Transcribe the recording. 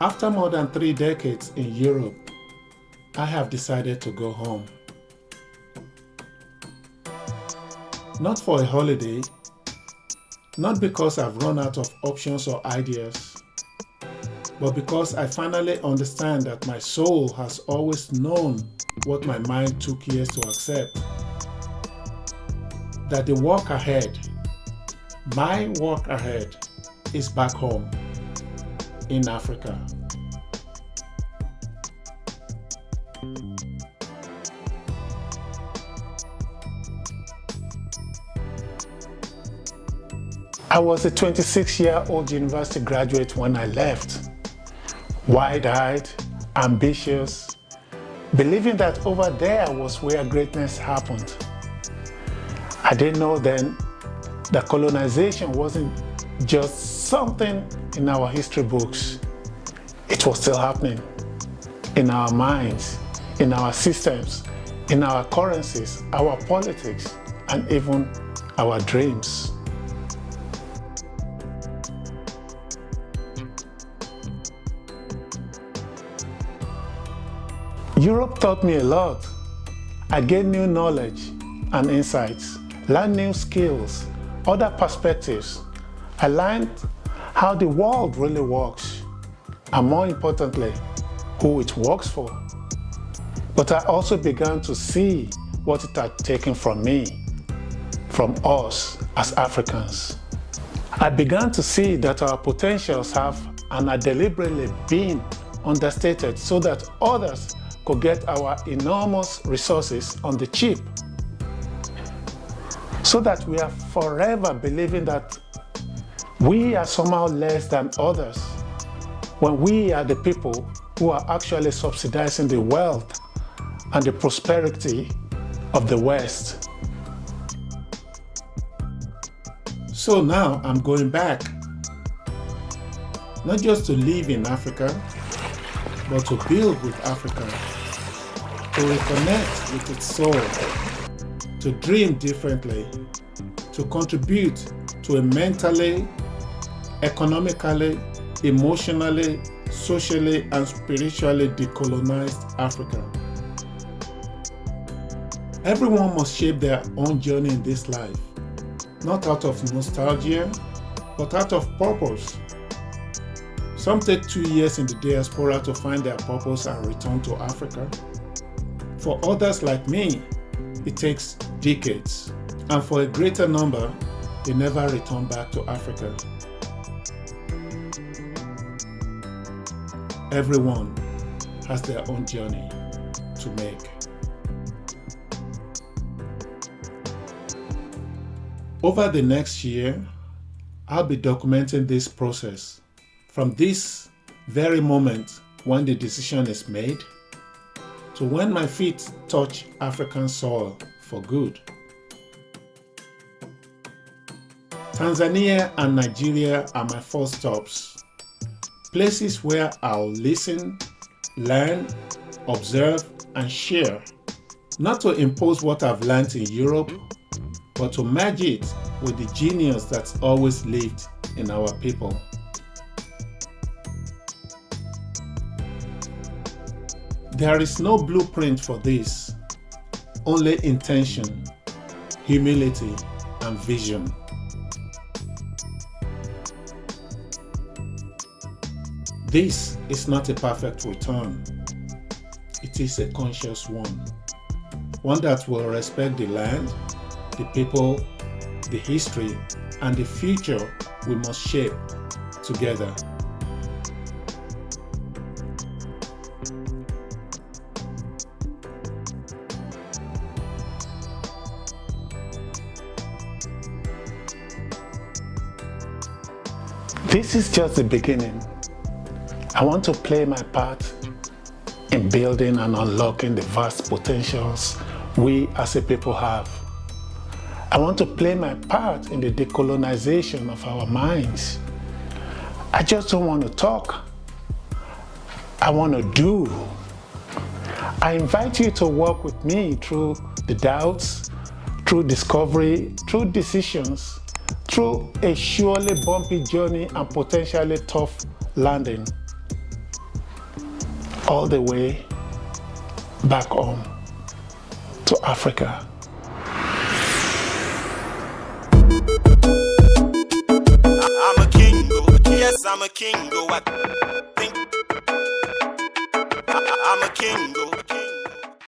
After more than 3 decades in Europe, I have decided to go home. Not for a holiday, not because I've run out of options or ideas, but because I finally understand that my soul has always known what my mind took years to accept. That the work ahead, my work ahead, is back home in Africa. I was a 26-year-old university graduate when I left, wide-eyed, ambitious, believing that over there was where greatness happened. I didn't know then that colonization wasn't just something in our history books. It was still happening in our minds, in our systems, in our currencies, our politics, and even our dreams. Europe taught me a lot. I gained new knowledge and insights, learned new skills, other perspectives. I learned how the world really works, and more importantly, who it works for. But I also began to see what it had taken from me, from us as Africans. I began to see that our potentials have and are deliberately been understated so that others could get our enormous resources on the cheap. So that we are forever believing that we are somehow less than others, when we are the people who are actually subsidizing the wealth and the prosperity of the West. So now I'm going back, not just to live in Africa, but to build with Africa, to reconnect with its soul, to dream differently, to contribute to a mentally, economically, emotionally, socially, and spiritually decolonized Africa. Everyone must shape their own journey in this life, not out of nostalgia, but out of purpose. Some take 2 years in the diaspora to find their purpose and return to Africa. For others like me, it takes decades. And for a greater number, they never return back to Africa. Everyone has their own journey to make. Over the next year, I'll be documenting this process from this very moment when the decision is made to when my feet touch African soil for good. Tanzania and Nigeria are my first stops, places where I'll listen, learn, observe, and share, not to impose what I've learned in Europe, but to merge it with the genius that's always lived in our people. There is no blueprint for this, only intention, humility, and vision. This is not a perfect return. It is a conscious one that will respect the land, the people, the history, and the future we must shape together. This is just the beginning. I want to play my part in building and unlocking the vast potentials we as a people have. I want to play my part in the decolonization of our minds. I just don't want to talk. I want to do. I invite you to walk with me through the doubts, through discovery, through decisions, through a surely bumpy journey and potentially tough landing. all the way back home to Africa. I'm a king, yes, I'm a king, I think I'm a king,